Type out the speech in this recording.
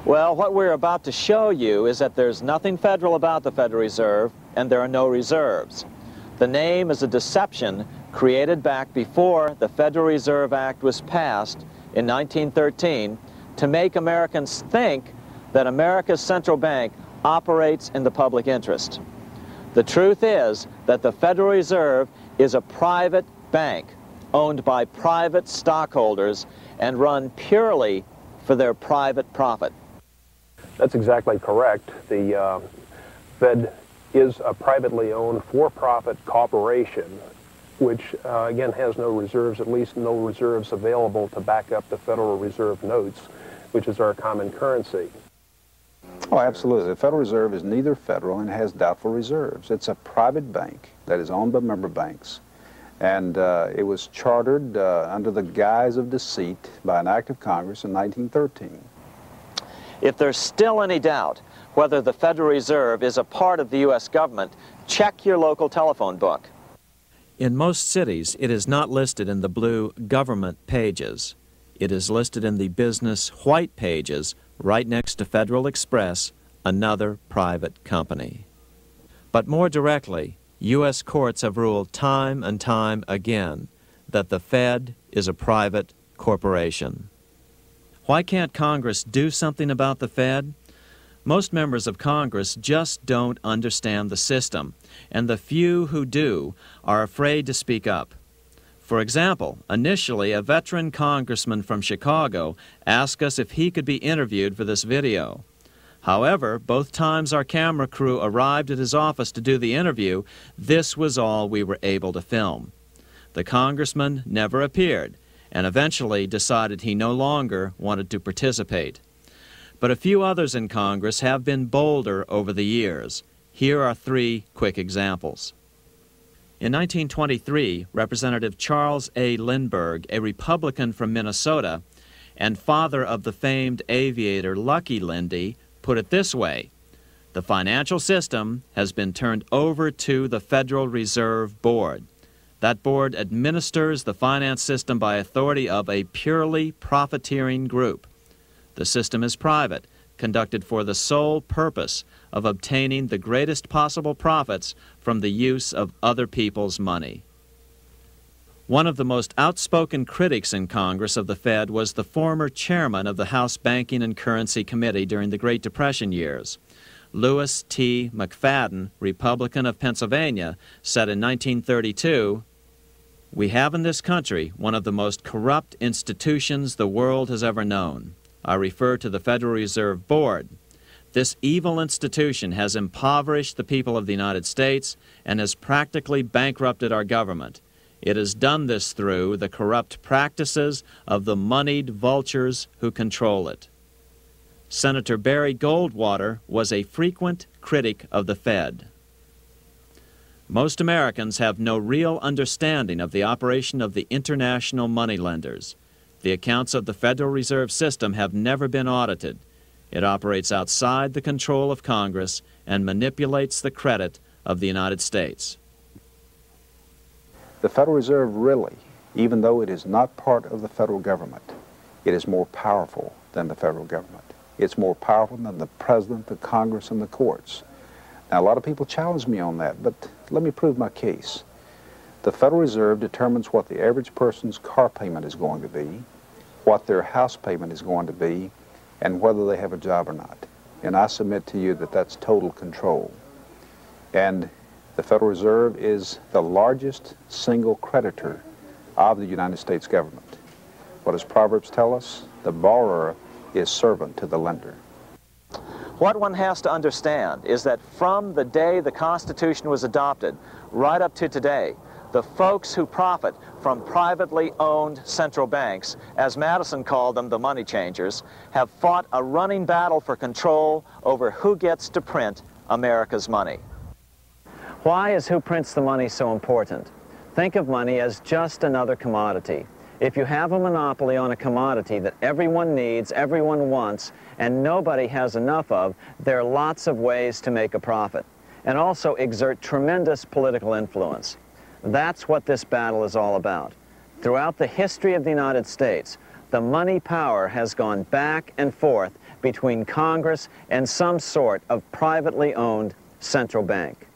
Well, what we're about to show you is that there's nothing federal about the Federal Reserve, and there are no reserves. The name is a deception created back before the Federal Reserve Act was passed in 1913 to make Americans think that America's central bank operates in the public interest. The truth is that the Federal Reserve is a private bank owned by private stockholders and run purely for their private profit. That's exactly correct. The Fed is a privately owned for-profit corporation which, again, has no reserves, at least no reserves available to back up the Federal Reserve notes, which is our common currency. Oh, absolutely. The Federal Reserve is neither federal and has doubtful reserves. It's a private bank that is owned by member banks. And it was chartered under the guise of deceit by an act of Congress in 1913. If there's still any doubt whether the Federal Reserve is a part of the U.S. government, check your local telephone book. In most cities, it is not listed in the blue government pages. It is listed in the business white pages right next to Federal Express, another private company. But more directly, U.S. courts have ruled time and time again that the Fed is a private corporation. Why can't Congress do something about the Fed? Most members of Congress just don't understand the system, and the few who do are afraid to speak up. For example, initially a veteran congressman from Chicago asked us if he could be interviewed for this video. However, both times our camera crew arrived at his office to do the interview, this was all we were able to film. The congressman never appeared, and eventually decided he no longer wanted to participate. But a few others in Congress have been bolder over the years. Here are 3 quick examples. In 1923, Representative Charles A. Lindbergh, a Republican from Minnesota, and father of the famed aviator Lucky Lindy, put it this way: the financial system has been turned over to the Federal Reserve Board. That board administers the finance system by authority of a purely profiteering group. The system is private, conducted for the sole purpose of obtaining the greatest possible profits from the use of other people's money. One of the most outspoken critics in Congress of the Fed was the former chairman of the House Banking and Currency Committee during the Great Depression years. Lewis T. McFadden, Republican of Pennsylvania, said in 1932, "We have in this country one of the most corrupt institutions the world has ever known. I refer to the Federal Reserve Board. This evil institution has impoverished the people of the United States and has practically bankrupted our government. It has done this through the corrupt practices of the moneyed vultures who control it." Senator Barry Goldwater was a frequent critic of the Fed. Most Americans have no real understanding of the operation of the international moneylenders. The accounts of the Federal Reserve System have never been audited. It operates outside the control of Congress and manipulates the credit of the United States. The Federal Reserve really, even though it is not part of the federal government, it is more powerful than the federal government. It's more powerful than the President, the Congress, and the courts. Now, a lot of people challenge me on that, but let me prove my case. The Federal Reserve determines what the average person's car payment is going to be, what their house payment is going to be, and whether they have a job or not. And I submit to you that that's total control. And the Federal Reserve is the largest single creditor of the United States government. What does Proverbs tell us? The borrower is servant to the lender. What one has to understand is that from the day the Constitution was adopted right up to today, the folks who profit from privately owned central banks, as Madison called them, the money changers, have fought a running battle for control over who gets to print America's money. Why is who prints the money so important? Think of money as just another commodity. If you have a monopoly on a commodity that everyone needs, everyone wants, and nobody has enough of, there are lots of ways to make a profit, and also exert tremendous political influence. That's what this battle is all about. Throughout the history of the United States, the money power has gone back and forth between Congress and some sort of privately owned central bank.